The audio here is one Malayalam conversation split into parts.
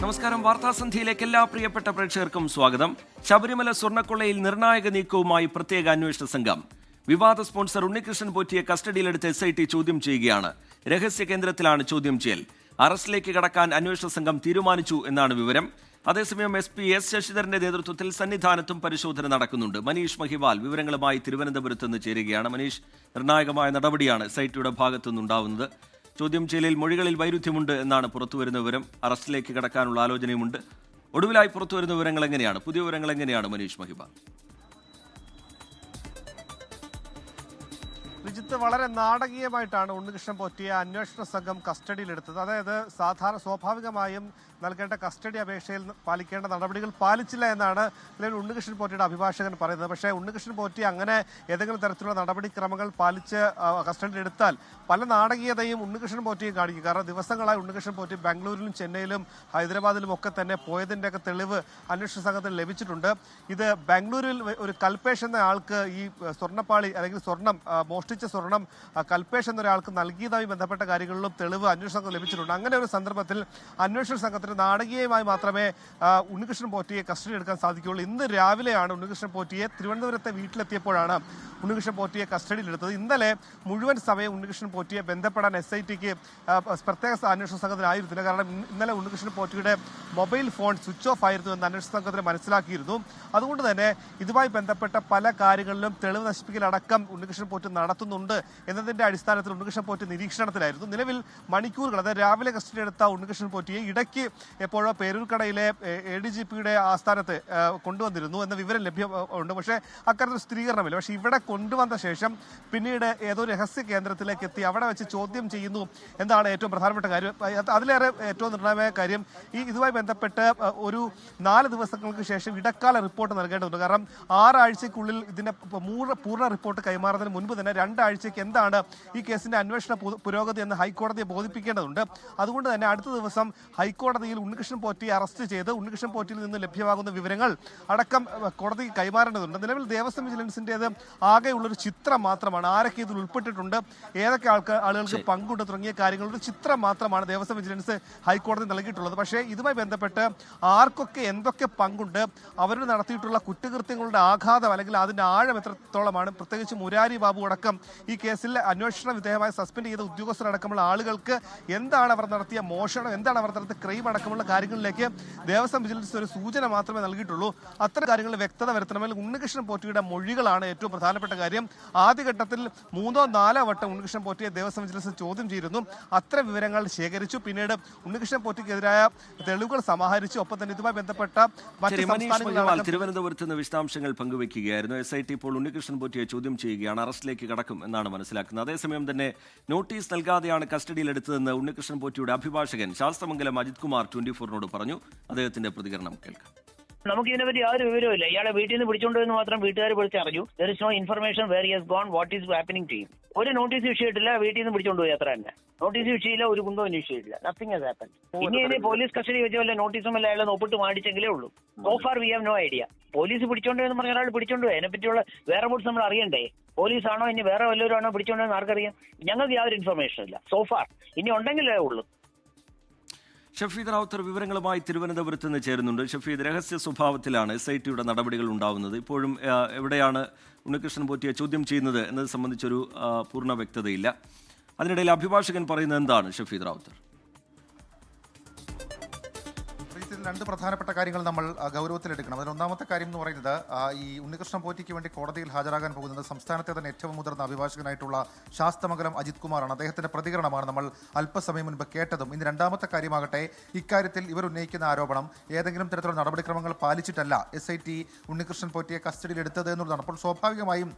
നമസ്കാരം. വാർത്താസന്ധ്യയിലേക്ക് എല്ലാ പ്രിയപ്പെട്ട പ്രേക്ഷകർക്കും സ്വാഗതം. ശബരിമല സ്വർണ്ണക്കൊള്ളയിൽ നിർണായക നീക്കവുമായി പ്രത്യേക അന്വേഷണ സംഘം. വിവാദ സ്പോൺസർ ഉണ്ണികൃഷ്ണൻ പോറ്റിയെ കസ്റ്റഡിയിലെടുത്ത് SIT ചോദ്യം ചെയ്യുകയാണ്. രഹസ്യ കേന്ദ്രത്തിലാണ് ചോദ്യം ചെയ്യൽ. അറസ്റ്റിലേക്ക് കടക്കാൻ അന്വേഷണ സംഘം തീരുമാനിച്ചു എന്നാണ് വിവരം. അതേസമയം SP S ശശിധരന്റെ നേതൃത്വത്തിൽ സന്നിധാനത്തും പരിശോധന നടക്കുന്നുണ്ട്. മനീഷ് മഹിവാൽ വിവരങ്ങളുമായി തിരുവനന്തപുരത്ത് നിന്ന് ചേരുകയാണ്. മനീഷ്, നിർണായകമായ നടപടിയാണ് SITയുടെ ഭാഗത്തുനിന്നുണ്ടാവുന്നത്. ചോദ്യം ചെയ്യലിൽ മൊഴികളിൽ വൈരുദ്ധ്യമുണ്ട് എന്നാണ് പുറത്തുവരുന്ന വിവരം. അറസ്റ്റിലേക്ക് കടക്കാനുള്ള ആലോചനയുമുണ്ട്. ഒടുവിലായി പുറത്തുവരുന്ന വിവരങ്ങൾ എങ്ങനെയാണ്? പുതിയ വിവരങ്ങൾ എങ്ങനെയാണ് മനീഷ് മഹിബ? വിജിത്ത്, വളരെ നാടകീയമായിട്ടാണ് ഉണ്ണികൃഷ്ണൻ പോറ്റിയെ അന്വേഷണ സംഘം കസ്റ്റഡിയിലെടുത്തത്. അതായത് സ്വാഭാവികമായും നൽകേണ്ട കസ്റ്റഡി അപേക്ഷയിൽ പാലിക്കേണ്ട നടപടികൾ പാലിച്ചില്ല എന്നാണ് നിലവിൽ ഉണ്ണികൃഷ്ണൻ പോറ്റിയുടെ അഭിഭാഷകൻ പറയുന്നത്. പക്ഷേ ഉണ്ണികൃഷ്ണൻ പോറ്റി അങ്ങനെ ഏതെങ്കിലും തരത്തിലുള്ള നടപടിക്രമങ്ങൾ പാലിച്ച് കസ്റ്റഡിയിലെടുത്താൽ പല നാടകീയതയും ഉണ്ണികൃഷ്ണൻ പോറ്റിയും കാണിക്കും. കാരണം ദിവസങ്ങളായി ഉണ്ണികൃഷ്ണൻ പോറ്റി ബാംഗ്ലൂരിലും ചെന്നൈയിലും ഹൈദരാബാദിലും ഒക്കെ തന്നെ പോയതിൻ്റെയൊക്കെ തെളിവ് അന്വേഷണ സംഘത്തിന് ലഭിച്ചിട്ടുണ്ട്. ഇത് ബാംഗ്ലൂരിൽ ഒരു കൽപേഷ് എന്ന ആൾക്ക് ഈ സ്വർണ്ണപ്പാളി അല്ലെങ്കിൽ മോഷ്ടിച്ച സ്വർണം കൽപേഷ് എന്നൊരാൾക്ക് നൽകിയതായി ബന്ധപ്പെട്ട കാര്യങ്ങളിലും തെളിവ് അന്വേഷണ സംഘം ലഭിച്ചിട്ടുണ്ട്. അങ്ങനെ ഒരു സന്ദർഭത്തിൽ അന്വേഷണ സംഘത്തിന് നാടകീയമായി മാത്രമേ ഉണ്ണികൃഷ്ണൻ പോറ്റിയെ കസ്റ്റഡി എടുക്കാൻ സാധിക്കുകയുള്ളൂ. ഇന്ന് രാവിലെയാണ് ഉണ്ണികൃഷ്ണൻ പോറ്റിയെ തിരുവനന്തപുരത്തെ വീട്ടിലെത്തിയപ്പോഴാണ് ഉണ്ണികൃഷ്ണൻ പോറ്റിയെ കസ്റ്റഡിയിലെടുത്തത്. ഇന്നലെ മുഴുവൻ സമയം ഉണ്ണികൃഷ്ണൻ പോറ്റിയെ ബന്ധപ്പെടാൻ SITക്ക് പ്രത്യേക അന്വേഷണ സംഘത്തിനായിരുന്നില്ല. കാരണം ഇന്നലെ ഉണ്ണികൃഷ്ണൻ പോറ്റിയുടെ മൊബൈൽ ഫോൺ സ്വിച്ച് ഓഫ് ആയിരുന്നു എന്ന് അന്വേഷണ സംഘത്തിന് മനസ്സിലാക്കിയിരുന്നു. അതുകൊണ്ട് തന്നെ ഇതുമായി ബന്ധപ്പെട്ട പല കാര്യങ്ങളിലും തെളിവ് നശിപ്പിക്കലടക്കം ഉണ്ണികൃഷ്ണൻ പോറ്റി നടത്തുന്നുണ്ട് എന്നതിൻ്റെ അടിസ്ഥാനത്തിൽ ഉണ്ണികൃഷ്ണൻ പോറ്റി നിരീക്ഷണത്തിലായിരുന്നു. നിലവിൽ മണിക്കൂറുകൾ, അതായത് രാവിലെ കസ്റ്റഡി എടുത്ത ഉണ്ണികൃഷ്ണൻ പോറ്റിയെ ഇടയ്ക്ക് എപ്പോഴോ പേരൂർക്കടയിലെ ADGPയുടെ ആസ്ഥാനത്ത് കൊണ്ടുവന്നിരുന്നു എന്ന വിവരം ലഭ്യമുണ്ട്. പക്ഷേ അക്കാര്യത്തിൽ സ്ഥിരീകരണമില്ല. പക്ഷേ ഇവിടെ കൊണ്ടുവന്ന ശേഷം പിന്നീട് ഏതോ രഹസ്യ കേന്ദ്രത്തിലേക്ക് എത്തി അവിടെ വെച്ച് ചോദ്യം ചെയ്യുന്നു എന്നാണ് ഏറ്റവും പ്രധാനപ്പെട്ട കാര്യം. അതിലേറെ ഏറ്റവും നിർണായകമായ കാര്യം, ഇതുമായി ബന്ധപ്പെട്ട് ഒരു 4 ദിവസങ്ങൾക്ക് ശേഷം ഇടക്കാല റിപ്പോർട്ട് നൽകേണ്ടതുണ്ട്. കാരണം 6 ആഴ്ചയ്ക്കുള്ളിൽ ഇതിൻ്റെ പൂർണ്ണ റിപ്പോർട്ട് കൈമാറുന്നതിന് മുൻപ് തന്നെ 2 ആഴ്ചയ്ക്ക് എന്താണ് ഈ കേസിൻ്റെ അന്വേഷണ പുരോഗതി എന്ന് ഹൈക്കോടതിയെ ബോധിപ്പിക്കേണ്ടതുണ്ട്. അതുകൊണ്ട് തന്നെ അടുത്ത ദിവസം ഹൈക്കോടതിയിൽ ഉണ്ണികൃഷ്ണൻ പോറ്റിയെ അറസ്റ്റ് ചെയ്ത് ഉണ്ണികൃഷ്ണൻ പോറ്റിയിൽ നിന്ന് ലഭ്യമാകുന്ന വിവരങ്ങൾ അടക്കം കോടതി കൈമാറേണ്ടതുണ്ട്. നിലവിൽ ദേവസ്വം വിജിലൻസിൻ്റേത് ആകെയുള്ളൊരു ചിത്രം മാത്രമാണ്. ആരൊക്കെ ഇതിൽ ഉൾപ്പെട്ടിട്ടുണ്ട്, ഏതൊക്കെ ആളുകൾക്ക് പങ്കുണ്ട് തുടങ്ങിയ കാര്യങ്ങളുടെ ചിത്രം മാത്രമാണ് ദേവസ്വം വിജിലൻസ് ഹൈക്കോടതി നൽകിയിട്ടുള്ളത്. പക്ഷേ ഇതുമായി ബന്ധപ്പെട്ട് ആർക്കൊക്കെ എന്തൊക്കെ പങ്കുണ്ട്, അവർ നടത്തിയിട്ടുള്ള കുറ്റകൃത്യങ്ങളുടെ ആഘാതം അല്ലെങ്കിൽ അതിൻ്റെ ആഴം എത്രത്തോളമാണ്, പ്രത്യേകിച്ച് മുരാരി ബാബു അടക്കം ഈ കേസിൽ അന്വേഷണ വിധേയമായി സസ്പെൻഡ് ചെയ്ത ഉദ്യോഗസ്ഥരടക്കമുള്ള ആളുകൾക്ക് എന്താണ് അവർ നടത്തിയ മോഷണം, എന്താണ് അവർ നടത്തിയ ക്രൈം അടക്കമുള്ള കാര്യങ്ങളിലേക്ക് ദേവസ്വം വിജിലൻസ് ഒരു സൂചന മാത്രമേ നൽകിയിട്ടുള്ളൂ. അത്തരം കാര്യങ്ങളിൽ വ്യക്തത വരുത്തണമെങ്കിൽ ഉണ്ണികൃഷ്ണൻ പോറ്റിയുടെ മൊഴികളാണ് ഏറ്റവും പ്രധാനപ്പെട്ട കാര്യം. ആദ്യഘട്ടത്തിൽ 3-4 വട്ടം ഉണ്ണികൃഷ്ണൻ പോറ്റിയെ ദേവസ്വം വിജിലൻസ് ചോദ്യം ചെയ്തിരുന്നു. അത്തരം വിവരങ്ങൾ ശേഖരിച്ചു. പിന്നീട് ഉണ്ണികൃഷ്ണൻ പോറ്റിക്കെതിരായ തെളിവുകൾ സമാഹരിച്ചു. ഒപ്പം തന്നെ ഇതുമായി ബന്ധപ്പെട്ട മറ്റ് സംസ്ഥാനങ്ങളിൽ തിരുവനന്തപുരത്ത് നിന്ന് വിശദാംശങ്ങൾ പങ്കുവയ്ക്കുകയായിരുന്നു. SIT ഇപ്പോൾ ഉണ്ണികൃഷ്ണൻ പോറ്റിയെ ചോദ്യം ചെയ്യുകയാണ്. അറസ്റ്റിലേക്ക് കടക്കും എന്നാണ് മനസ്സിലാക്കുന്നത്. അതേസമയം തന്നെ നോട്ടീസ് നൽകാതെയാണ് കസ്റ്റഡിയിലെടുത്തതെന്ന് ഉണ്ണികൃഷ്ണൻ പോറ്റിയുടെ അഭിഭാഷകൻ ശാസ്തമംഗലം അജിത് കുമാർ 24നോട് പറഞ്ഞു. അദ്ദേഹത്തിന്റെ പ്രതികരണം കേൾക്കാം. നമുക്ക് ഇതിനെപ്പറ്റി യാതൊരു വിവരമില്ല. ഇയാളെ വീട്ടിൽ നിന്ന് പിടിച്ചുകൊണ്ടുവന്ന് മാത്രം വീട്ടുകാർ വിളിച്ചറിഞ്ഞു. There is no information where he has gone, what is happening to him. ഒരു നോട്ടീസ് ഇഷ്യൂ ചെയ്തിട്ടില്ല, വീട്ടിൽ നിന്ന് പിടിച്ചുകൊണ്ടുപോയി അത്ര തന്നെ. നോട്ടീസ് ഇഷ്യൂ ചെയ്യില്ല, ഒരു കുന്തവും ഇഷ്യൂ ചെയ്തില്ല. Nothing has happen. ഇനി പോലീസ് കസ്റ്റഡി വെച്ച വല്ല നോട്ടീസും അല്ല അയാളെ ഒപ്പിട്ട് മാടിച്ചെങ്കിലേ ഉള്ളൂ. So far we have no idea. Police പിടിച്ചോണ്ടെന്ന് പറഞ്ഞ ഒരാൾ പിടിച്ചോണ്ടുപോയി, അതിനെപ്പറ്റിയുള്ള വേറെ ബോട്ട്സ് നമ്മൾ അറിയണ്ടേ? പോലീസാണോ ഇനി വേറെ വല്ലവരും ആണോ പിടിച്ചോണ്ടെന്ന് ആർക്കറിയാം? ഞങ്ങൾക്ക് യാതൊരു ഇൻഫർമേഷൻ ഇല്ല സോ ഫാർ. ഇനി ഉണ്ടെങ്കിലേ ഉള്ളൂ. ഷഫീദ് റാവുത്തർ വിവരങ്ങളുമായി തിരുവനന്തപുരത്ത് നിന്ന് ചേരുന്നുണ്ട്. ഷഫീദ്, രഹസ്യ സ്വഭാവത്തിലാണ് SITയുടെ നടപടികൾ ഉണ്ടാവുന്നത്. ഇപ്പോഴും എവിടെയാണ് ഉണ്ണികൃഷ്ണൻ പോറ്റിയെ ചോദ്യം ചെയ്യുന്നത് എന്നത് സംബന്ധിച്ചൊരു പൂർണ്ണ വ്യക്തതയില്ല. അതിനിടയിൽ അഭിഭാഷകൻ പറയുന്നത് എന്താണ് ഷഫീദ് റാവുത്തർ? രണ്ട് പ്രധാനപ്പെട്ട കാര്യങ്ങൾ നമ്മൾ ഗൗരവത്തിലെടുക്കണം. അതിൽ ഒന്നാമത്തെ കാര്യം എന്ന് പറയുന്നത്, ഈ ഉണ്ണികൃഷ്ണൻ പോറ്റിക്ക് വേണ്ടി കോടതിയിൽ ഹാജരാകാൻ പോകുന്നത് സംസ്ഥാനത്തെ തന്നെ ഏറ്റവും മുതിർന്ന അഭിഭാഷകനായിട്ടുള്ള ശാസ്തമംഗലം അജിത് കുമാറാണ്. അദ്ദേഹത്തിന്റെ പ്രതികരണമാണ് നമ്മൾ അല്പസമയം മുൻപ് കേട്ടതും. ഇനി രണ്ടാമത്തെ കാര്യമാകട്ടെ, ഇക്കാര്യത്തിൽ ഇവർ ഉന്നയിക്കുന്ന ആരോപണം ഏതെങ്കിലും തരത്തിലുള്ള നടപടിക്രമങ്ങൾ പാലിച്ചിട്ടല്ല SIT ഉണ്ണികൃഷ്ണൻ പോറ്റിയെ കസ്റ്റഡിയിലെടുത്തത് എന്നുള്ളതാണ്. അപ്പോൾ സ്വാഭാവികമായും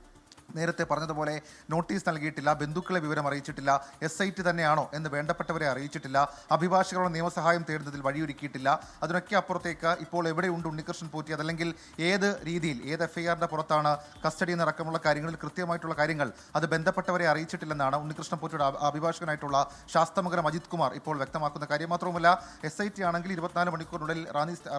നേരത്തെ പറഞ്ഞതുപോലെ നോട്ടീസ് നൽകിയിട്ടില്ല, ബന്ധുക്കളെ വിവരം അറിയിച്ചിട്ടില്ല, SIT തന്നെയാണോ എന്ന് വേണ്ടപ്പെട്ടവരെ അറിയിച്ചിട്ടില്ല, അഭിഭാഷകരുടെ നിയമസഹായം തേടുന്നതിൽ വഴിയൊരുക്കിയിട്ടില്ല. അതിനൊക്കെ അപ്പുറത്തേക്ക് ഇപ്പോൾ എവിടെയുണ്ട് ഉണ്ണികൃഷ്ണൻ പോറ്റി, അതല്ലെങ്കിൽ ഏത് രീതിയിൽ ഏത് FIRന്റെ പുറത്താണ് കസ്റ്റഡി എന്നടക്കമുള്ള കാര്യങ്ങളിൽ കൃത്യമായിട്ടുള്ള കാര്യങ്ങൾ അത് ബന്ധപ്പെട്ടവരെ അറിയിച്ചിട്ടില്ലെന്നാണ് ഉണ്ണികൃഷ്ണൻ പോറ്റിയുടെ അഭിഭാഷകനായിട്ടുള്ള ശാസ്തമംഗലം അജിത് കുമാർ ഇപ്പോൾ വ്യക്തമാക്കുന്ന കാര്യം. മാത്രവുമല്ല SIT ആണെങ്കിൽ 24 മണിക്കൂറിനുള്ളിൽ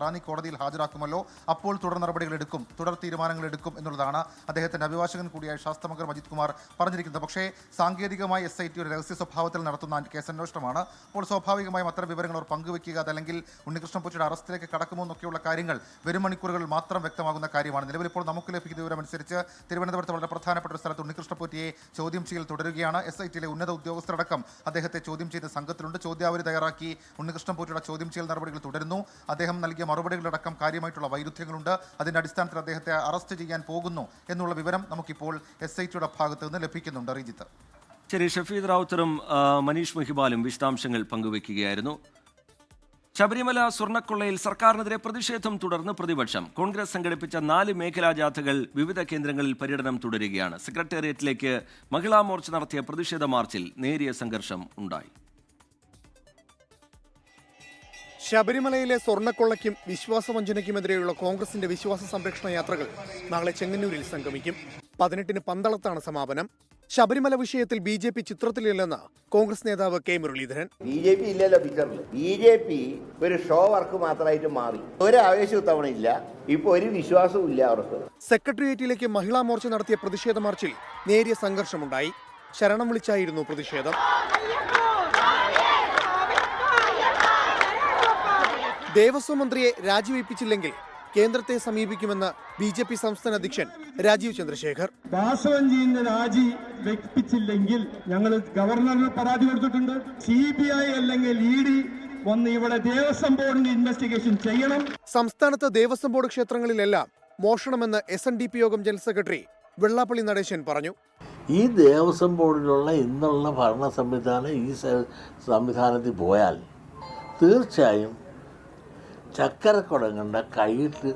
റാന്നി കോടതിയിൽ ഹാജരാക്കുമല്ലോ, അപ്പോൾ തുടർ നടപടികൾ എടുക്കും, തുടർ തീരുമാനങ്ങൾ എടുക്കും എന്നുള്ളതാണ് അദ്ദേഹത്തിന്റെ അഭിഭാഷകൻ കൂടിയായ മന്ത്രിയായ ശാസ്തമംഗലം അജിത് കുമാർ പറഞ്ഞിരിക്കുന്നത്. പക്ഷേ സാങ്കേതികമായി SIT ഒരു രഹസ്യ സ്വഭാവത്തിൽ നടത്തുന്ന കേസന്വേഷണമാണ്. അപ്പോൾ സ്വാഭാവികമായും അത്തരം വിവരങ്ങൾ അവർ പങ്കുവയ്ക്കുക, അതല്ലെങ്കിൽ ഉണ്ണികൃഷ്ണൻ പോറ്റിയുടെ അറസ്റ്റിലേക്ക് കടക്കുമോ എന്നൊക്കെയുള്ള കാര്യങ്ങൾ വരും മണിക്കൂറുകളിൽ മാത്രം വ്യക്തമാകുന്ന കാര്യമാണ്. നിലവിൽ ഇപ്പോൾ നമുക്ക് ലഭിക്കുന്ന വിവരമനുസരിച്ച് തിരുവനന്തപുരത്ത് വളരെ പ്രധാനപ്പെട്ട ഒരു സ്ഥലത്ത് ഉണ്ണികൃഷ്ണൻ പോറ്റിയെ ചോദ്യം ചെയ്യൽ തുടരുകയാണ്. SITയിലെ ഉന്നത ഉദ്യോഗസ്ഥരടക്കം അദ്ദേഹത്തെ ചോദ്യം ചെയ്ത സംഘത്തിലുണ്ട്. ചോദ്യാവലി തയ്യാറാക്കി ഉണ്ണികൃഷ്ണൻ പോറ്റിയുടെ ചോദ്യം ചെയ്യൽ നടപടികൾ തുടരുന്നു. അദ്ദേഹം നൽകിയ മറുപടികളടക്കം കാര്യമായിട്ടുള്ള വൈരുദ്ധ്യങ്ങളുണ്ട്. അതിന്റെ അടിസ്ഥാനത്തിൽ അദ്ദേഹത്തെ അറസ്റ്റ് ചെയ്യാൻ പോകുന്നു എന്നുള്ള വിവരം നമുക്കിപ്പോൾ SITയുടെ ഭാഗത്ത് നിന്ന് ലഭിക്കുന്നുണ്ട്. റിജിത്ത്. ശരി, ഷഫീദ് റാവുത്തറും മനീഷ് മഹിബാലും വിശദാംശങ്ങൾ പങ്കുവയ്ക്കുകയായിരുന്നു. ശബരിമല സ്വർണ്ണക്കൊള്ളയിൽ സർക്കാരിനെതിരെ പ്രതിഷേധം തുടർന്ന് പ്രതിപക്ഷം. കോൺഗ്രസ് സംഘടിപ്പിച്ച 4 മേഖലാ ജാഥകൾ വിവിധ കേന്ദ്രങ്ങളിൽ പര്യടനം തുടരുകയാണ്. സെക്രട്ടേറിയറ്റിലേക്ക് മഹിളാ മോർച്ച നടത്തിയ പ്രതിഷേധ മാർച്ചിൽ നേരിയ സംഘർഷം ഉണ്ടായി. ശബരിമലയിലെ സ്വർണ്ണക്കൊള്ളയ്ക്കും വിശ്വാസവഞ്ചനയ്ക്കുമെതിരെയുള്ള കോൺഗ്രസിന്റെ വിശ്വാസ സംരക്ഷണ യാത്രകൾ നാളെ ചെങ്ങന്നൂരിൽ സംഗമിക്കും. 18-ന് പന്തളത്താണ് സമാപനം. ശബരിമല വിഷയത്തിൽ BJP ചിത്രത്തിലില്ലെന്ന് കോൺഗ്രസ് നേതാവ് K മുരളീധരൻ. BJP ഇല്ലല്ലോ പിക്ചറിൽ. BJP ഒരു ഷോ വർക്ക് മാത്രമായിട്ട് മാറി. ഒരു ആവേശവും തവണ ഇല്ല. ഇപ്പൊ ഒരു വിശ്വാസവും ഇല്ല അവർക്ക്. സെക്രട്ടേറിയറ്റിലേക്ക് മഹിളാ മോർച്ച നടത്തിയ പ്രതിഷേധ മാർച്ചിൽ നേരിയ സംഘർഷമുണ്ടായി. ശരണം വിളിച്ചായിരുന്നു പ്രതിഷേധം. ദേവസ്വം മന്ത്രിയെ രാജിവെപ്പിച്ചില്ലെങ്കിൽ കേന്ദ്രത്തെ സമീപിക്കുമെന്ന് BJP സംസ്ഥാന അധ്യക്ഷൻ രാജീവ് ചന്ദ്രശേഖർ. വാസവൻജിന്റെ രാജി വെപ്പിച്ചില്ലെങ്കിൽ ഞങ്ങൾ ഗവർണറിന് പരാതി കൊടുത്തിട്ടുണ്ട്. CBI അല്ലെങ്കിൽ ED വന്ന് ഇവിടെ ദേവസ്വം ബോർഡിന്റെ ഇൻവെസ്റ്റിഗേഷൻ ചെയ്യണം. സംസ്ഥാനത്ത് ദേവസ്വം ബോർഡ് ക്ഷേത്രങ്ങളിലെല്ലാം മോഷണമെന്ന് SNDP യോഗം ജനറൽ സെക്രട്ടറി വെള്ളാപ്പള്ളി നടേശൻ പറഞ്ഞു. ഈ ദേവസ്വം ബോർഡിലുള്ള ഇന്നുള്ള ഭരണ സംവിധാനം ഈ സംവിധാനത്തിൽ പോയാൽ തീർച്ചയായും ചക്കരക്കുടങ്ങണ്ട കൈയിട്ട്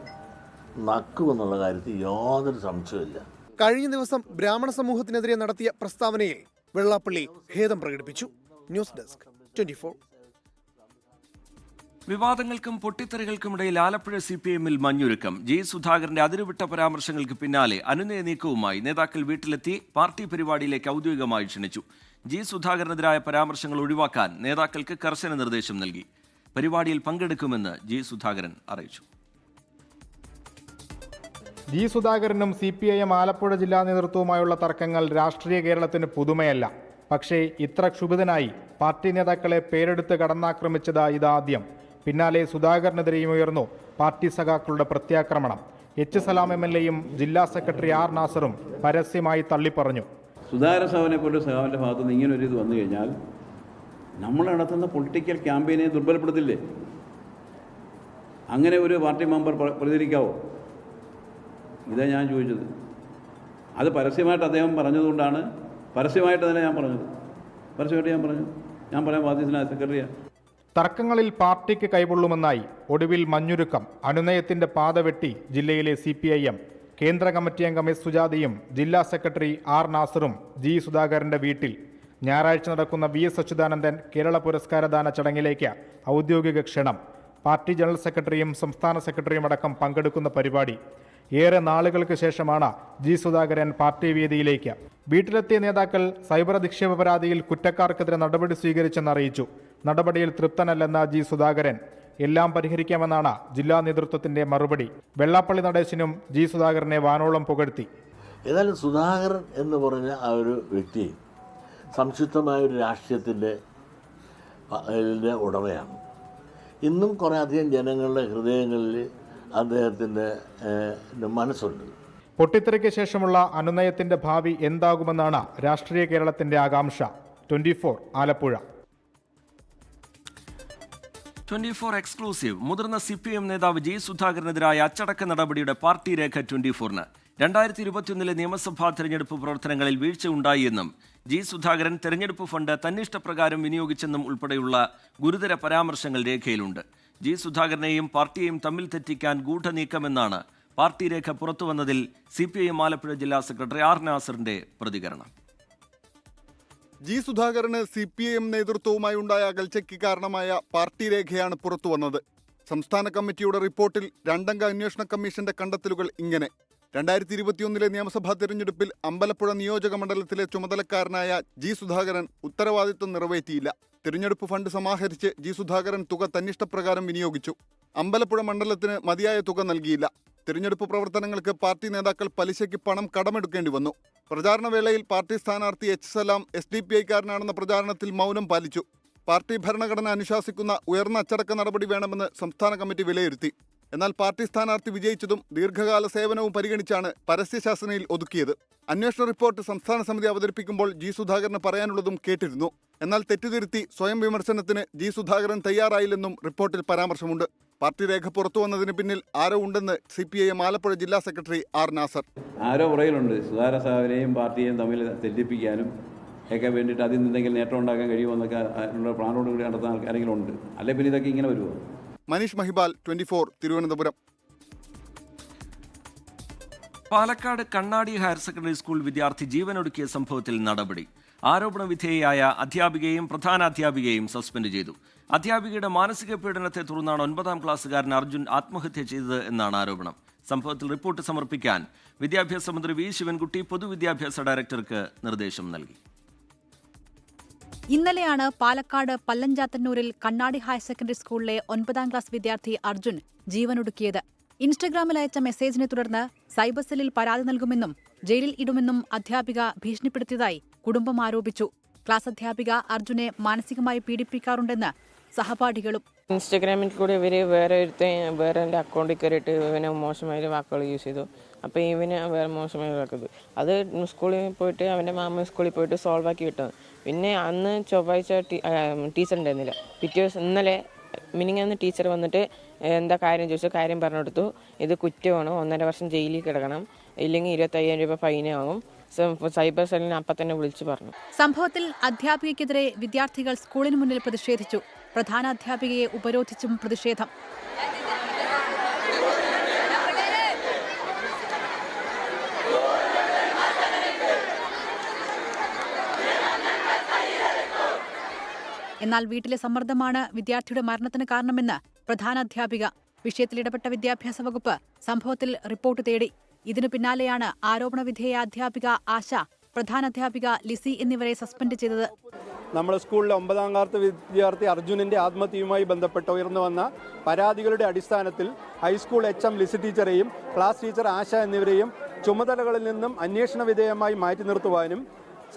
നക്കുമെന്നുള്ള കാര്യത്തിൽ യാതൊരു സംശയമില്ല. കഴിഞ്ഞ ദിവസം ബ്രാഹ്മണ സമൂഹത്തിനെതിരെ നടത്തിയ പ്രസ്താവനയിൽ വെള്ളാപ്പള്ളി ഖേദം പ്രകടിപ്പിച്ചു. News desk 24. വിവാദങ്ങൾക്കും പൊട്ടിത്തെറികൾക്കുമിടയിൽ ആലപ്പുഴ CPM-ൽ മഞ്ഞുരുക്കം. സുധാകരന്റെ അതിരുവിട്ട പരാമർശങ്ങൾക്ക് പിന്നാലെ അനുനയ നീക്കവുമായി നേതാക്കൾ വീട്ടിലെത്തി പാർട്ടി പരിപാടിയിലേക്ക് ഔദ്യോഗികമായി ക്ഷണിച്ചു. സുധാകരനെതിരായ പരാമർശങ്ങൾ ഒഴിവാക്കാൻ നേതാക്കൾക്ക് കർശന നിർദ്ദേശം നൽകി. പരിപാടിയിൽ പങ്കെടുക്കുമെന്ന് സുധാകരൻ അറിയിച്ചു. സുധാകരനും CPIM ആലപ്പുഴ ജില്ലാ നേതൃത്വവുമായുള്ള തർക്കങ്ങൾ രാഷ്ട്രീയ കേരളത്തിന് പുതുമയല്ല. പക്ഷേ ഇത്ര ക്ഷുഭിതനായി പാർട്ടി നേതാക്കളെ പേരെടുത്ത് കടന്നാക്രമിച്ചത് ഇതാദ്യം. പിന്നാലെ സുധാകരനെതിരെയും ഉയർന്നു പാർട്ടി സഖാക്കളുടെ പ്രത്യാക്രമണം. സലാം MLAയും ജില്ലാ സെക്രട്ടറി നാസറും പരസ്യമായി തള്ളിപ്പറഞ്ഞു. സുധാകര സാവിനെ കൊണ്ട് സഖാവിൻ്റെ ഭാഗത്തുനിന്ന് ഇങ്ങനൊരു ഇത് വന്നു കഴിഞ്ഞാൽ നമ്മൾ നടത്തുന്ന പൊളിറ്റിക്കൽ ക്യാമ്പയിനെ ദുർബലപ്പെടുത്തില്ലേ? അങ്ങനെ ഒരു പാർട്ടി മെമ്പർ പ്രതികരിക്കാവോ? ഇതാണ് ഞാൻ ചോദിച്ചത്. അത് പരസ്യമായിട്ട് അദ്ദേഹം പറഞ്ഞതുകൊണ്ടാണ് പരസ്യമായിട്ട് തന്നെ ഞാൻ പറഞ്ഞത്. ഞാൻ പറയാൻ ബാധ്യസ്ഥനായ സെക്രട്ടറിയാണ്. തർക്കങ്ങളിൽ പാർട്ടിക്ക് കൈകൊള്ളുമെന്നായി ഒടുവിൽ മഞ്ഞുരുക്കം. അനുനയത്തിന്റെ പാത വെട്ടി ജില്ലയിലെ CPIM. കേന്ദ്ര കമ്മിറ്റി അംഗം S സുജാതയും ജില്ലാ സെക്രട്ടറി നാസറും സുധാകരന്റെ വീട്ടിൽ. ഞായറാഴ്ച നടക്കുന്ന VS അച്യുതാനന്ദൻ കേരള പുരസ്കാരദാന ചടങ്ങിലേക്ക് ഔദ്യോഗിക ക്ഷണം. പാർട്ടി ജനറൽ സെക്രട്ടറിയും സംസ്ഥാന സെക്രട്ടറിയും അടക്കം പങ്കെടുക്കുന്ന പരിപാടി. ഏറെ നാളുകൾക്ക് ശേഷമാണ് സുധാകരൻ പാർട്ടി വേദിയിലേക്ക്. വീട്ടിലെത്തിയ നേതാക്കൾ സൈബർ അധിക്ഷേപ പരാതിയിൽ കുറ്റക്കാർക്കെതിരെ നടപടി സ്വീകരിച്ചെന്ന് അറിയിച്ചു. നടപടിയിൽ തൃപ്തനല്ലെന്ന സുധാകരൻ. എല്ലാം പരിഹരിക്കാമെന്നാണ് ജില്ലാ നേതൃത്വത്തിന്റെ മറുപടി. വെള്ളാപ്പള്ളി നടേശനും സുധാകരനെ വാനോളം പുകഴ്ത്തി. ഏതായാലും സുധാകരൻ എന്ന് പറഞ്ഞ ആ ഒരു വ്യക്തി സംശുദ്ധമായ ഒരു രാഷ്ട്രീയത്തിൻ്റെ ഉടമയാണ്. ഇന്നും കുറേ അധികം ജനങ്ങളുടെ ഹൃദയങ്ങളിൽ അദ്ദേഹത്തിൻ്റെ മനസ്സുണ്ട്. പൊട്ടിത്തെറിക്ക് ശേഷമുള്ള അനുനയത്തിന്റെ ഭാവി എന്താകുമെന്നാണ് രാഷ്ട്രീയ കേരളത്തിന്റെ ആകാംക്ഷ. 24 ആലപ്പുഴ. 24 എക്സ്ക്ലൂസീവ്. മുതിർന്ന CPM നേതാവ് സുധാകരനെതിരായ അച്ചടക്ക നടപടിയുടെ പാർട്ടി രേഖ 24-ന്. 2021 നിയമസഭാ തെരഞ്ഞെടുപ്പ് പ്രവർത്തനങ്ങളിൽ വീഴ്ച ഉണ്ടായി എന്നും സുധാകരൻ തെരഞ്ഞെടുപ്പ് ഫണ്ട് തന്നിഷ്ടപ്രകാരം വിനിയോഗിച്ചെന്നും ഉൾപ്പെടെയുള്ള ഗുരുതര പരാമർശങ്ങൾ രേഖയിലുണ്ട്. സുധാകരനെയും പാർട്ടിയെയും തമ്മിൽ തെറ്റിക്കാൻ ഗൂഢനീക്കമെന്നാണ് പാർട്ടി രേഖ പുറത്തുവന്നതിൽ CPIM ആലപ്പുഴ ജില്ലാ സെക്രട്ടറി നാസറിന്റെ പ്രതികരണം. സുധാകരന് CPIM നേതൃത്വവുമായി ഉണ്ടായ അകൽച്ചയ്ക്ക് കാരണമായ പാർട്ടി രേഖയാണ് പുറത്തുവന്നത്. സംസ്ഥാന കമ്മിറ്റിയുടെ റിപ്പോർട്ടിൽ 2-അംഗ അന്വേഷണ കമ്മീഷന്റെ കണ്ടെത്തലുകൾ ഇങ്ങനെ. 2021 നിയമസഭാ തെരഞ്ഞെടുപ്പിൽ അമ്പലപ്പുഴ നിയോജക മണ്ഡലത്തിലെ ചുമതലക്കാരനായ സുധാകരൻ ഉത്തരവാദിത്വം നിറവേറ്റിയില്ല. തിരഞ്ഞെടുപ്പ് ഫണ്ട് സമാഹരിച്ച് സുധാകരൻ തുക തന്നിഷ്ടപ്രകാരം വിനിയോഗിച്ചു. അമ്പലപ്പുഴ മണ്ഡലത്തിന് മതിയായ തുക നൽകിയില്ല. തിരഞ്ഞെടുപ്പ് പ്രവർത്തനങ്ങൾക്ക് പാർട്ടി നേതാക്കൾ പലിശയ്ക്ക് പണം കടമെടുക്കേണ്ടി വന്നു. പ്രചാരണ വേളയിൽ പാർട്ടി സ്ഥാനാർത്ഥി എച്ച് സലാം SDPIക്കാരനാണെന്ന പ്രചാരണത്തിൽ മൗനം പാലിച്ചു. പാർട്ടി ഭരണഘടന അനുശാസിക്കുന്ന ഉയർന്ന അച്ചടക്ക നടപടി വേണമെന്ന് സംസ്ഥാന കമ്മിറ്റി വിലയിരുത്തി. എന്നാൽ പാർട്ടി സ്ഥാനാർത്ഥി വിജയിച്ചതും ദീർഘകാല സേവനവും പരിഗണിച്ചാണ് പരസ്യശാസനയിൽ ഒതുക്കിയത്. അന്വേഷണ റിപ്പോർട്ട് സംസ്ഥാന സമിതി അവതരിപ്പിക്കുമ്പോൾ G. സുധാകരന് പറയാനുള്ളതും കേട്ടിരുന്നു. എന്നാൽ തെറ്റുതിരുത്തി സ്വയം വിമർശനത്തിന് G. സുധാകരൻ തയ്യാറായില്ലെന്നും റിപ്പോർട്ടിൽ പരാമർശമുണ്ട്. പാർട്ടി രേഖ പുറത്തു വന്നതിന് പിന്നിൽ ആരോ ഉണ്ടെന്ന് CPIM ആലപ്പുഴ ജില്ലാ സെക്രട്ടറി R. നാസർ. ആരോ പുറകിലുണ്ട്. സുധാകര സാഹിബിനെയും പാർട്ടിയെയും തമ്മിൽ തെറ്റിപ്പിക്കാനും ഒക്കെ വേണ്ടിയിട്ട് അതിൽ നിന്നെങ്കിലും നേട്ടം ഉണ്ടാക്കാൻ കഴിയുമെന്നൊക്കെ ഉള്ള പ്ലാനോട് കൂടി നടത്താൻ ആരെങ്കിലും ഉണ്ട്. അല്ലെ പിന്നെ ഇതൊക്കെ ഇങ്ങനെ വരുമോ? മനീഷ് മഹിബാൽ, 24, തിരുവനന്തപുരം. പാലക്കാട് കണ്ണാടി ഹയർ സെക്കൻഡറി സ്കൂൾ വിദ്യാർത്ഥി ജീവനൊടുക്കിയ സംഭവത്തിൽ നടപടി. ആരോപണ വിധേയയായ അധ്യാപികയെയും പ്രധാനാധ്യാപികയെയും സസ്പെൻഡ് ചെയ്തു. അധ്യാപികയുടെ മാനസിക പീഡനത്തെ തുടർന്നാണ് 9ാം ക്ലാസ്സുകാരൻ അർജുൻ ആത്മഹത്യ ചെയ്തത് എന്നാണ് ആരോപണം. സംഭവത്തിൽ റിപ്പോർട്ട് സമർപ്പിക്കാൻ വിദ്യാഭ്യാസ മന്ത്രി V. ശിവൻകുട്ടി പൊതുവിദ്യാഭ്യാസ ഡയറക്ടർക്ക് നിർദ്ദേശം നൽകി. ഇന്നലെയാണ് പാലക്കാട് പല്ലഞ്ചാത്തന്നൂരിൽ കണ്ണാടി ഹയർ സെക്കൻഡറി സ്കൂളിലെ 9ാം ക്ലാസ് വിദ്യാർത്ഥി അർജുൻ ജീവനൊടുക്കിയത്. ഇൻസ്റ്റഗ്രാമിൽ അയച്ച മെസ്സേജിനെ തുടർന്ന് സൈബർ സെല്ലിൽ പരാതി നൽകുമെന്നും ജയിലിൽ ഇടുമെന്നും അധ്യാപിക ഭീഷണിപ്പെടുത്തിയതായി കുടുംബം ആരോപിച്ചു. ക്ലാസ് അധ്യാപിക അർജുനെ മാനസികമായി പീഡിപ്പിക്കാറുണ്ടെന്ന് സഹപാഠികളും. ഇൻസ്റ്റഗ്രാമിൽ കൂടി ഇവര് വേറെ എൻ്റെ അക്കൗണ്ടിൽ കയറിയിട്ട് ഇവനെ മോശമായ വാക്കുകൾ യൂസ് ചെയ്തു. അപ്പോൾ ഇവന് വേറെ മോശമായ വാക്കത് അത് സ്കൂളിൽ പോയിട്ട് അവൻ്റെ മാമ സ്കൂളിൽ പോയിട്ട് സോൾവ് ആക്കി വിട്ടത്. പിന്നെ അന്ന് ചൊവ്വാഴ്ച ടീച്ചർ ഉണ്ടായിരുന്നില്ല. പിറ്റേ ദിവസം ഇന്നലെ മിനിങ്ങാന്ന് ടീച്ചർ വന്നിട്ട് എന്താ കാര്യം ചോദിച്ചു. കാര്യം പറഞ്ഞു കൊടുത്തു. ഇത് കുറ്റമാണ്, 1.5 വർഷം ജയിലിൽ കിടക്കണം, ഇല്ലെങ്കിൽ 25,000 രൂപ ഫൈനാകും. സൈബർ സെല്ലിനെ അപ്പം തന്നെ വിളിച്ചു പറഞ്ഞു. സംഭവത്തിൽ അധ്യാപികയ്ക്കെതിരെ വിദ്യാർത്ഥികൾ സ്കൂളിന് മുന്നിൽ പ്രതിഷേധിച്ചു. പ്രധാന അധ്യാപികയെ ഉപരോധിച്ചും പ്രതിഷേധം. എന്നാൽ വീട്ടിലെ സമ്മർദ്ദമാണ് വിദ്യാർത്ഥിയുടെ മരണത്തിന് കാരണമെന്ന് പ്രധാനാധ്യാപിക. വിഷയത്തിൽ ഇടപെട്ട വിദ്യാഭ്യാസ വകുപ്പ് സംഭവത്തിൽ റിപ്പോർട്ട് തേടി. ഇതിനു പിന്നാലെയാണ് ആരോപണ വിധേയ അധ്യാപിക ആശ, പ്രധാനാധ്യാപിക ലിസി എന്നിവരെ സസ്പെൻഡ് ചെയ്തത്. നമ്മുടെ സ്കൂളിലെ 9ാം ക്ലാസ് വിദ്യാർത്ഥി അർജുനന്റെ ആത്മഹത്യയുമായി ബന്ധപ്പെട്ട് ഉയർന്നു വന്ന പരാതികളുടെ അടിസ്ഥാനത്തിൽ ഹൈസ്കൂൾ HM ലിസി ടീച്ചറെയും ക്ലാസ് ടീച്ചർ ആശ എന്നിവരെയും ചുമതലകളിൽ നിന്നും അന്വേഷണ വിധേയമായി മാറ്റി നിർത്തുവാനും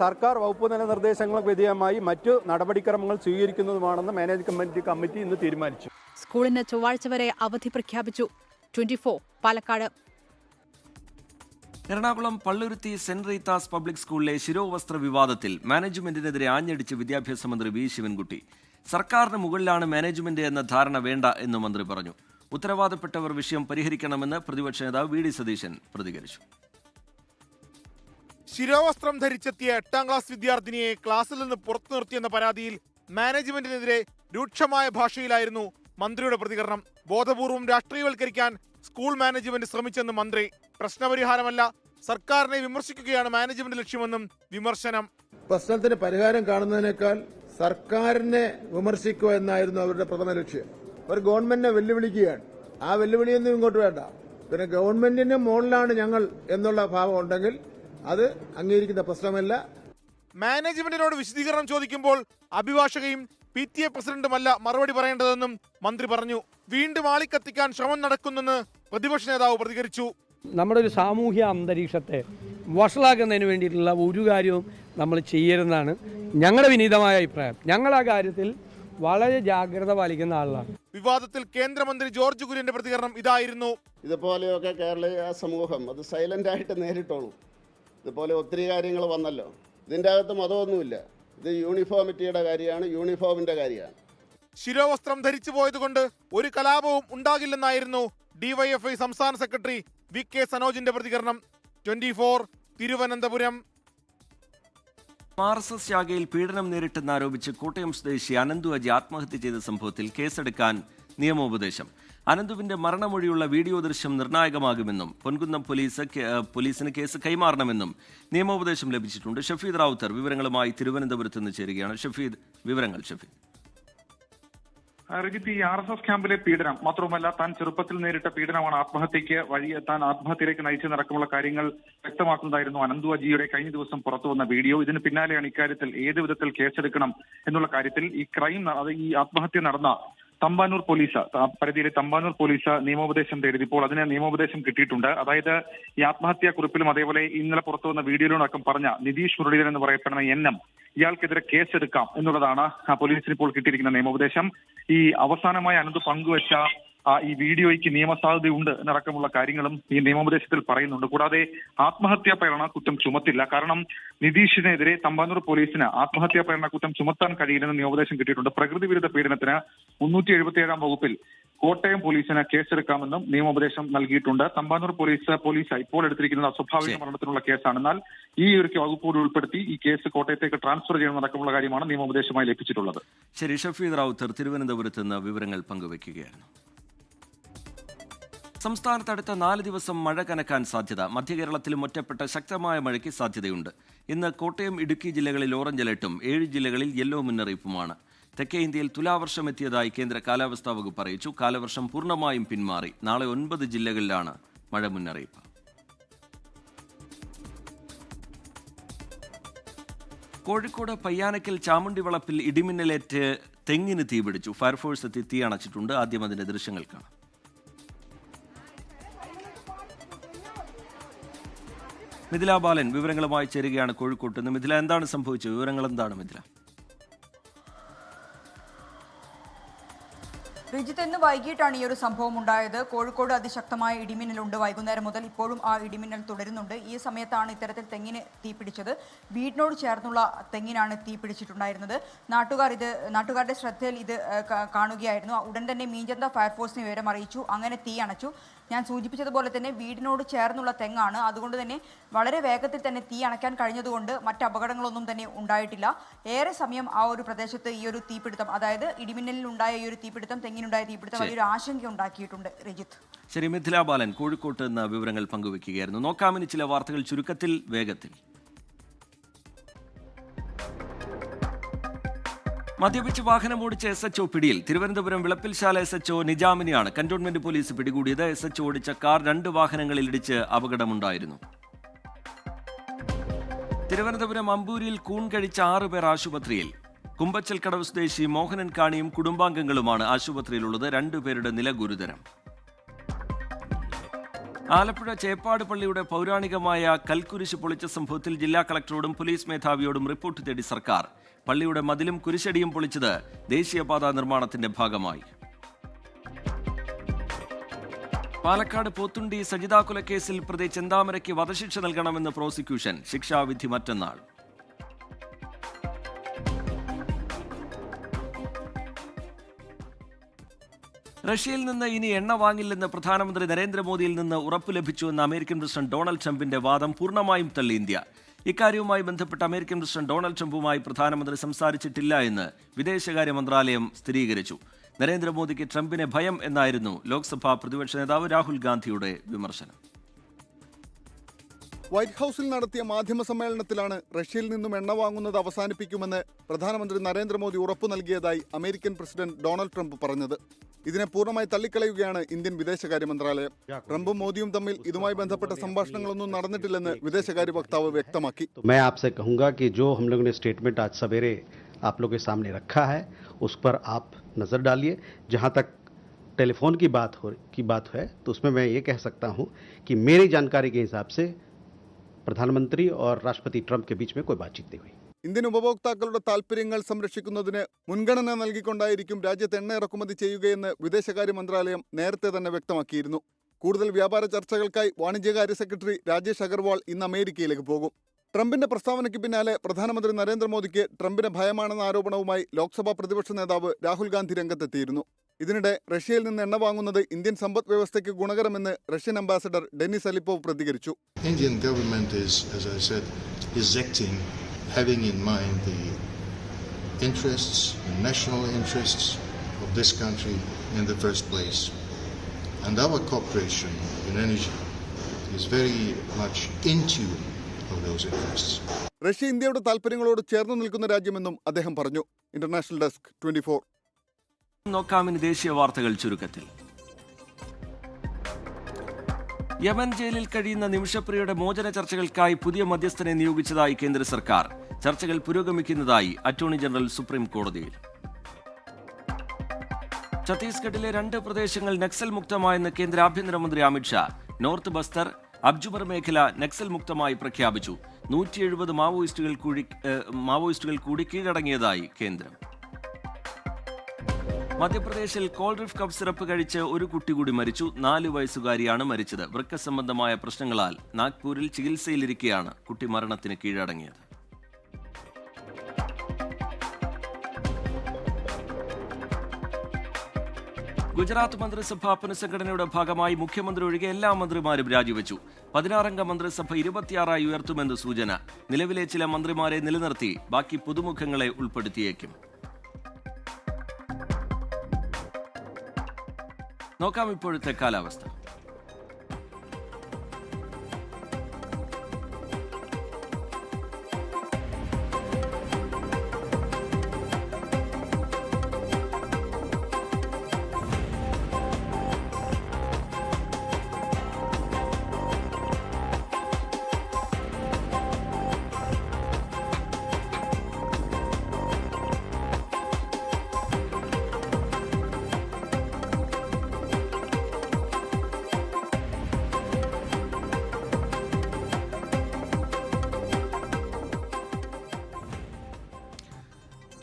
സർക്കാർ വകുപ്പ് തല നിർദ്ദേശങ്ങൾക്ക് വിധേയമായി മറ്റു നടപടിക്രമങ്ങൾ സ്വീകരിക്കുന്നതുമാണെന്ന് മാനേജ്മെന്റ് കമ്മിറ്റി ഇന്ന് തീരുമാനിച്ചു. സ്കൂളിന് ചൊവ്വാഴ്ച വരെ അവധി പ്രഖ്യാപിച്ചു. 24 Palakkad. Ernakulam Palluruthy saint Rita's public സ്കൂളിലെ ശിരോവസ്ത്ര വിവാദത്തിൽ മാനേജ്മെന്റിനെതിരെ ആഞ്ഞടിച്ച് വിദ്യാഭ്യാസ മന്ത്രി V. ശിവൻകുട്ടി. സർക്കാരിന് മുകളിലാണ് മാനേജ്മെന്റ് എന്ന ധാരണ വേണ്ട എന്ന് മന്ത്രി പറഞ്ഞു. ഉത്തരവാദപ്പെട്ടവർ വിഷയം പരിഹരിക്കണമെന്ന് പ്രതിപക്ഷ നേതാവ് V. D. സതീശൻ പ്രതികരിച്ചു. ശിരോവസ്ത്രം ധരിച്ചെത്തിയ 8ാം ക്ലാസ് വിദ്യാർത്ഥിനിയെ ക്ലാസ്സിൽ നിന്ന് പുറത്തു നിർത്തിയെന്ന പരാതിയിൽ മാനേജ്മെന്റിനെതിരെ രൂക്ഷമായ ഭാഷയിലായിരുന്നു മന്ത്രിയുടെ പ്രതികരണം. ബോധപൂർവം രാഷ്ട്രീയവൽക്കരിക്കാൻ സ്കൂൾ മാനേജ്മെന്റ് ശ്രമിച്ചെന്ന് മന്ത്രി. പ്രശ്നപരിഹാരമല്ല, സർക്കാരിനെ വിമർശിക്കുകയാണ് മാനേജ്മെന്റ് ലക്ഷ്യമെന്നും വിമർശനം. പ്രശ്നത്തിന് പരിഹാരം കാണുന്നതിനേക്കാൾ സർക്കാരിനെ വിമർശിക്കുക എന്നായിരുന്നു അവരുടെ പ്രഥമ ലക്ഷ്യം. അവർ ഗവൺമെന്റിനെ വെല്ലുവിളിക്കുകയാണ്. ആ വെല്ലുവിളിയൊന്നും ഇങ്ങോട്ട് വേണ്ട. പിന്നെ ഗവൺമെന്റിന്റെ മുകളിലാണ് ഞങ്ങൾ എന്നുള്ള ഭാവം ഉണ്ടെങ്കിൽ അത് അംഗീകരിക്കുന്ന പ്രശ്നമല്ല. മാനേജ്മെന്റിനോട് വിശദീകരണം ചോദിക്കുമ്പോൾ അഭിഭാഷകയും PTA പ്രസിഡന്റുമല്ല മറുപടി പറയേണ്ടതെന്നും മന്ത്രി പറഞ്ഞു. വീണ്ടും ആളിക്കത്തിക്കാൻ ശ്രമം നടക്കുന്നെന്ന് പ്രതിപക്ഷ നേതാവ് പ്രതികരിച്ചു. നമ്മുടെ ഒരു സാമൂഹ്യ അന്തരീക്ഷത്തെ വഷളാക്കുന്നതിന് വേണ്ടിയിട്ടുള്ള ഒരു കാര്യവും നമ്മൾ ചെയ്യരുതെന്നാണ് ഞങ്ങളുടെ വിനീതമായ അഭിപ്രായം. ഞങ്ങൾ ആ കാര്യത്തിൽ വളരെ ജാഗ്രത പാലിക്കുന്ന ആളാണ്. വിവാദത്തിൽ കേന്ദ്രമന്ത്രി ജോർജ് കുര്യന്റെ പ്രതികരണം ഇതായിരുന്നു. ഇതുപോലെയൊക്കെ കേരളീയ സമൂഹം അത് സൈലന്റ് ആയിട്ട് നേരിട്ടോളൂ. ഇതുപോലെ ഒത്തിരി കാര്യങ്ങൾ വന്നല്ലോ. ഇതിൻ്റെ അകത്ത് മതമൊന്നുമില്ല. ഇത് യൂണിഫോമിറ്റിയുടെ കാര്യമാണ്, യൂണിഫോമിന്റെ കാര്യമാണ്. ശിരോവസ്ത്രം ധരിച്ചു പോയതുകൊണ്ട് ഒരു കലാപവും ഉണ്ടാകില്ലെന്നായിരുന്നു DYFI സംസ്ഥാന സെക്രട്ടറി VK സനോജിന്റെ പ്രതികരണം. 24 തിരുവനന്തപുരം. RSS ശാഖയിൽ പീഡനം നേരിട്ടെന്നാരോപിച്ച് കോട്ടയം സ്വദേശി അനന്തു അജി ആത്മഹത്യ ചെയ്ത സംഭവത്തിൽ കേസെടുക്കാൻ നിയമോപദേശം. അനന്തുവിന്റെ മരണമൊഴിയുള്ള വീഡിയോ ദൃശ്യം നിർണായകമാകുമെന്നും പൊൻകുന്നം പോലീസിന് കേസ് കൈമാറണമെന്നും നിയമോപദേശം ലഭിച്ചിട്ടുണ്ട്. ഷഫീദ് റാവുത്തർ വിവരങ്ങളുമായി തിരുവനന്തപുരത്ത് നിന്ന് ചേരുകയാണ്. ഷഫീദ്, വിവരങ്ങൾ. ഷഫീദ്. രജിത്ത്, ഈ RSS ക്യാമ്പിലെ പീഡനം മാത്രവുമല്ല, താൻ ചെറുപ്പത്തിൽ നേരിട്ട പീഡനമാണ് താൻ ആത്മഹത്യയിലേക്ക് നയിച്ചെന്നടക്കമുള്ള കാര്യങ്ങൾ വ്യക്തമാക്കുന്നതായിരുന്നു അനന്തു അജിയുടെ കഴിഞ്ഞ ദിവസം പുറത്തു വന്ന വീഡിയോ. ഇതിന് പിന്നാലെയാണ് ഇക്കാര്യത്തിൽ ഏത് വിധത്തിൽ കേസെടുക്കണം എന്നുള്ള കാര്യത്തിൽ ഈ ആത്മഹത്യ നടന്ന തമ്പാനൂർ പോലീസ് പരിധിയിലെ തമ്പാനൂർ പോലീസ് നിയമോപദേശം തേടി. ഇപ്പോൾ അതിന് നിയമോപദേശം കിട്ടിയിട്ടുണ്ട്. അതായത് ഈ ആത്മഹത്യാ കുറിപ്പിലും അതേപോലെ ഇന്നലെ പുറത്തു വന്ന വീഡിയോയിലടക്കം പറഞ്ഞ നിതീഷ് മുരളീധരൻ എന്ന് പറയപ്പെടുന്ന NM ഇയാൾക്കെതിരെ കേസെടുക്കാം എന്നുള്ളതാണ് പോലീസിന് ഇപ്പോൾ കിട്ടിയിരിക്കുന്ന നിയമോപദേശം. ഈ അവസാനമായി അനന്ത് പങ്കുവച്ച ഈ വീഡിയോയ്ക്ക് നിയമസാധ്യതയുണ്ട് എന്നടക്കമുള്ള കാര്യങ്ങളും ഈ നിയമോപദേശത്തിൽ പറയുന്നുണ്ട്. കൂടാതെ ആത്മഹത്യാ പ്രേരണ കുറ്റം ചുമത്തില്ല. കാരണം നിതീഷിനെതിരെ തമ്പാനൂർ പോലീസിന് ആത്മഹത്യാ പ്രേരണ കുറ്റം ചുമത്താൻ കഴിയില്ലെന്ന് നിയമോപദേശം കിട്ടിയിട്ടുണ്ട്. പ്രകൃതി വിരുദ്ധ പീഡനത്തിന് 377 വകുപ്പിൽ കോട്ടയം പോലീസിന് കേസെടുക്കാമെന്നും നിയമോപദേശം നൽകിയിട്ടുണ്ട്. തമ്പാനൂർ പോലീസ് ഇപ്പോൾ എടുത്തിരിക്കുന്നത് അസ്വാഭാവിക മരണത്തിനുള്ള കേസാണ്. എന്നാൽ ഈ ഒരു വകുപ്പോട് ഉൾപ്പെടുത്തി ഈ കേസ് കോട്ടയത്തേക്ക് ട്രാൻസ്ഫർ ചെയ്യണമെന്നടക്കമുള്ള കാര്യമാണ് നിയമോപദേശമായി ലഭിച്ചിട്ടുള്ളത്. ശരി, ഷഫീദ് റാവുത്തർ തിരുവനന്തപുരത്ത് നിന്ന് വിവരങ്ങൾ പങ്കുവയ്ക്കുകയായിരുന്നു. സംസ്ഥാനത്ത് അടുത്ത 4 ദിവസം മഴ കനക്കാൻ സാധ്യത. മധ്യകേരളത്തിലും ഒറ്റപ്പെട്ട ശക്തമായ മഴയ്ക്ക് സാധ്യതയുണ്ട്. ഇന്ന് കോട്ടയം, ഇടുക്കി ജില്ലകളിൽ ഓറഞ്ച് അലർട്ടും 7 ജില്ലകളിൽ യെല്ലോ മുന്നറിയിപ്പുമാണ്. തെക്കേ ഇന്ത്യയിൽ തുലാവർഷം എത്തിയതായി കേന്ദ്ര കാലാവസ്ഥാ വകുപ്പ് അറിയിച്ചു. കാലവർഷം പൂർണ്ണമായും പിന്മാറി. നാളെ 9 ജില്ലകളിലാണ് മഴ മുന്നറിയിപ്പ്. കോഴിക്കോട് പയ്യാനക്കൽ ചാമുണ്ടിവളപ്പിൽ ഇടിമിന്നലേറ്റ് തെങ്ങിന് തീപിടിച്ചു. ഫയർഫോഴ്സ് എത്തി തീ അണച്ചിട്ടുണ്ട്. ആദ്യം അതിന്റെ ദൃശ്യങ്ങൾ കാണാം. മിഥില ബാലൻ വിവരങ്ങളുമായി ചേരുകയാണ് കോഴിക്കോട്ട് നിന്ന്. മിഥില, എന്താണ് സംഭവിച്ചത്? വിവരങ്ങൾ എന്താണ് മിഥില? റിജിത്ത്, ഇന്ന് വൈകിട്ടാണ് ഈ ഒരു സംഭവം ഉണ്ടായത്. കോഴിക്കോട് അതിശക്തമായ ഇടിമിന്നലുണ്ട്. വൈകുന്നേരം മുതൽ ഇപ്പോഴും ആ ഇടിമിന്നൽ തുടരുന്നുണ്ട്. ഈ സമയത്താണ് ഇത്തരത്തിൽ തെങ്ങിന് തീപിടിച്ചത്. വീടിനോട് ചേർന്നുള്ള തെങ്ങിനാണ് തീപിടിച്ചിട്ടുണ്ടായിരുന്നത്. നാട്ടുകാരുടെ ശ്രദ്ധയിൽ ഇത് കാണുകയായിരുന്നു. ഉടൻ തന്നെ മീഞ്ചന്ത ഫയർഫോഴ്സിനെ വിവരം അറിയിച്ചു. അങ്ങനെ തീ അണച്ചു. ഞാൻ സൂചിപ്പിച്ചതുപോലെ തന്നെ വീടിനോട് ചേർന്നുള്ള തെങ്ങാണ്. അതുകൊണ്ട് തന്നെ വളരെ വേഗത്തിൽ തന്നെ തീ അണയ്ക്കാൻ കഴിഞ്ഞതുകൊണ്ട് മറ്റ് അപകടങ്ങളൊന്നും തന്നെ ഉണ്ടായിട്ടില്ല. ഏറെ സമയം ആ ഒരു പ്രദേശത്ത് ഈ ഒരു തീപിടുത്തം, അതായത് ഇടിമിന്നലിൽ ഉണ്ടായ ഈ ഒരു തീപിടുത്തം, തെങ്ങിനുണ്ടായ തീപിടുത്തം വലിയൊരു ആശങ്ക ഉണ്ടാക്കിയിട്ടുണ്ട്. രജിത്ത്. ശരി, മിഥില ബാലൻ കോഴിക്കോട്ട് നിന്ന് വിവരങ്ങൾ പങ്കുവയ്ക്കുകയായിരുന്നു. നോക്കാമിനി ചില വാർത്തകൾ ചുരുക്കത്തിൽ വേഗത്തിൽ. മദ്യപിച്ച് വാഹനമോടിച്ച SHO പിടിയിൽ. തിരുവനന്തപുരം വിളപ്പിൽശാല SHO നിജാമിനെയാണ് കന്റോൺമെന്റ് പോലീസ് പിടികൂടിയത്. SHO ഓടിച്ച കാർ 2 വാഹനങ്ങളിൽ ഇടിച്ച് അപകടമുണ്ടായിരുന്നു. തിരുവനന്തപുരം അമ്പൂരിൽ കൂൺ കഴിച്ച 6 പേർ ആശുപത്രിയിൽ. കുമ്പച്ചൽ കടവ് സ്വദേശി മോഹനൻ കാണിയും കുടുംബാംഗങ്ങളുമാണ് ആശുപത്രിയിലുള്ളത്. 2 പേരുടെ നില ഗുരുതരം. ആലപ്പുഴ ചേപ്പാട് പള്ളിയുടെ പൗരാണികമായ കൽക്കുരിശ് പൊളിച്ച സംഭവത്തിൽ ജില്ലാ കളക്ടറോടും പോലീസ് മേധാവിയോടും റിപ്പോർട്ട് തേടി സർക്കാർ. പള്ളിയുടെ മതിലും കുരിശടിയും പൊളിച്ചത് ദേശീയപാതാ നിർമ്മാണത്തിന്റെ ഭാഗമായി. പാലക്കാട് പോത്തുണ്ടി സജിത കൊലക്കേസിൽ പ്രതി ചെന്താമരയ്ക്ക് വധശിക്ഷ നൽകണമെന്ന് പ്രോസിക്യൂഷൻ. ശിക്ഷാവിധി മറ്റന്നാൾ. റഷ്യയിൽ നിന്ന് ഇനി എണ്ണ വാങ്ങില്ലെന്ന് പ്രധാനമന്ത്രി നരേന്ദ്രമോദിയിൽ നിന്ന് ഉറപ്പ് ലഭിച്ചുവെന്ന് അമേരിക്കൻ പ്രസിഡന്റ് ഡൊണാൾഡ് ട്രംപിന്റെ വാദം പൂർണ്ണമായും തള്ളി ഇന്ത്യ. ഇക്കാര്യവുമായി ബന്ധപ്പെട്ട് അമേരിക്കൻ പ്രസിഡന്റ് ഡൊണാൾഡ് ട്രംപുമായി പ്രധാനമന്ത്രി സംസാരിച്ചിട്ടില്ല എന്ന് വിദേശകാര്യ മന്ത്രാലയം സ്ഥിരീകരിച്ചു. നരേന്ദ്രമോദിക്ക് ട്രംപിനെ ഭയം എന്നായിരുന്നു ലോക്സഭാ പ്രതിപക്ഷ നേതാവ് രാഹുൽ ഗാന്ധിയുടെ വിമർശനം. വൈറ്റ് ഹൌസിൽ നടത്തിയ മാധ്യമ സമ്മേളനത്തിലാണ് റഷ്യയിൽ നിന്നും എണ്ണ വാങ്ങുന്നത് അവസാനിപ്പിക്കുമെന്ന് പ്രധാനമന്ത്രി നരേന്ദ്രമോദി ഉറപ്പു നൽകിയതായി അമേരിക്കൻ പ്രസിഡന്റ് ഡൊണാൾഡ് ട്രംപ് പറഞ്ഞത്. ഇതിനെ പൂർണ്ണമായി തള്ളിക്കളയുകയാണ് ഇന്ത്യൻ വിദേശകാര്യ മന്ത്രാലയം. ട്രംപും മോദിയും തമ്മിൽ ഇതുമായി ബന്ധപ്പെട്ട സംഭാഷണങ്ങളൊന്നും നടന്നിട്ടില്ലെന്ന് വിദേശകാര്യ വക്താവ് വ്യക്തമാക്കി. मैं आपसे कहूंगा कि जो हम लोगों ने स्टेटमेंट आज सवेरे आप लोगों के सामने रखा है उस पर आप नज़र डालिए. जहां तक टेलीफोन की बात है तो उसमें मैं ये कह सकता हूं कि मेरी जानकारी के हिसाब से प्रधानमंत्री और राष्ट्रपति ट्रंप के बीच में कोई बातचीत नहीं हुई. ഇന്ത്യൻ ഉപഭോക്താക്കളുടെ താൽപര്യങ്ങൾ സംരക്ഷിക്കുന്നതിന് മുൻഗണന നൽകിക്കൊണ്ടായിരിക്കും രാജ്യത്ത് എണ്ണ ഇറക്കുമതി ചെയ്യുകയെന്ന് വിദേശകാര്യ മന്ത്രാലയം നേരത്തെ തന്നെ വ്യക്തമാക്കിയിരുന്നു. കൂടുതൽ വ്യാപാര ചർച്ചകൾക്കായി വാണിജ്യകാര്യ സെക്രട്ടറി രാജേഷ് അഗർവാൾ ഇന്ന് അമേരിക്കയിലേക്ക് പോകും. ട്രംപിന്റെ പ്രസ്താവനയ്ക്ക് പിന്നാലെ പ്രധാനമന്ത്രി നരേന്ദ്രമോദിക്ക് ട്രംപിനെ ഭയമാണെന്ന ആരോപണവുമായി ലോക്സഭാ പ്രതിപക്ഷ നേതാവ് രാഹുൽ ഗാന്ധി രംഗത്തെത്തിയിരുന്നു. ഇതിനിടെ റഷ്യയിൽ നിന്ന് എണ്ണ വാങ്ങുന്നത് ഇന്ത്യൻ സമ്പദ് വ്യവസ്ഥയ്ക്ക് ഗുണകരമെന്ന് റഷ്യൻ അംബാസഡർ ഡെനിസ് അലിപ്പോവ് പ്രതികരിച്ചു. Indian government is, as I said, acting having in mind the interests, the national interests of this country in the first place. And our cooperation in energy is very much in tune of those interests. Russia ഇന്ത്യയുടെ താൽപര്യങ്ങളോട് ചേർന്ന് നിൽക്കുന്ന രാജ്യമെന്നും അദ്ദേഹം പറഞ്ഞു. International desk 24. നോക്കാമിനി ദേശീയ വാർത്തകൾ ചുരുക്കത്തിൽ. യമൻ ജയിലിൽ കഴിയുന്ന നിമിഷപ്രിയയുടെ മോചന ചർച്ചകൾക്കായി പുതിയ മധ്യസ്ഥനെ നിയോഗിച്ചതായി കേന്ദ്ര സർക്കാർ. ചർച്ചകൾ പുരോഗമിക്കുന്നതായി അറ്റോർണി ജനറൽ സുപ്രീം കോടതിയിൽ. ഛത്തീസ്ഗഡിലെ 2 പ്രദേശങ്ങൾ നക്സൽ മുക്തമായെന്ന് കേന്ദ്ര ആഭ്യന്തരമന്ത്രി അമിത്ഷാ. നോർത്ത് ബസ്തർ, അബ്ജുമർ മേഖല നക്സൽ മുക്തമായി പ്രഖ്യാപിച്ചു. 170 മാവോയിസ്റ്റുകൾ കൂടി കീഴടങ്ങിയതായി കേന്ദ്രം. മധ്യപ്രദേശിൽ കോൾറിഫ് കഫ് സിറപ്പ് കഴിച്ച് ഒരു കുട്ടി കൂടി മരിച്ചു. 4 വയസ്സുകാരിയാണ് മരിച്ചത്. വൃക്ക സംബന്ധമായ പ്രശ്നങ്ങളാൽ നാഗ്പൂരിൽ ചികിത്സയിലിരിക്കെയാണ് കുട്ടി മരണത്തിന് കീഴടങ്ങിയത്. ഗുജറാത്ത് മന്ത്രിസഭാ പുനഃസംഘടനയുടെ ഭാഗമായി മുഖ്യമന്ത്രി ഒഴികെ എല്ലാ മന്ത്രിമാരും രാജിവെച്ചു. 16-അംഗ മന്ത്രിസഭ 26 ഉയർത്തുമെന്ന് സൂചന. നിലവിലെ ചില മന്ത്രിമാരെ നിലനിർത്തി ബാക്കി പുതുമുഖങ്ങളെ ഉൾപ്പെടുത്തിയേക്കും. നോക്കാം ഇപ്പോഴത്തെ കാലാവസ്ഥ.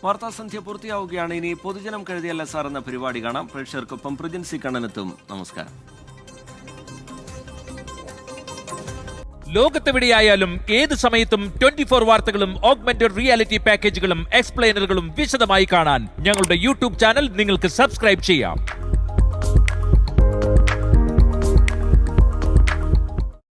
വാർത്താസന്ധ്യ പൂർത്തിയാവുകയാണ്. ഇനി പൊതുജനം കഴുതിയല്ല സാർ എന്ന പരിപാടി കാണാം. പ്രേക്ഷകർക്കൊപ്പം പ്രജിൻസി കണ്ണനെത്തും. നമസ്കാരം. ലോകത്തെവിടെയായാലും ഏത് സമയത്തും 24 വാർത്തകളും ഓഗ്മെന്റഡ് റിയാലിറ്റി പാക്കേജുകളും എക്സ്പ്ലെയിനറുകളും വിശദമായി കാണാൻ ഞങ്ങളുടെ യൂട്യൂബ് ചാനൽ നിങ്ങൾക്ക് സബ്സ്ക്രൈബ് ചെയ്യാം.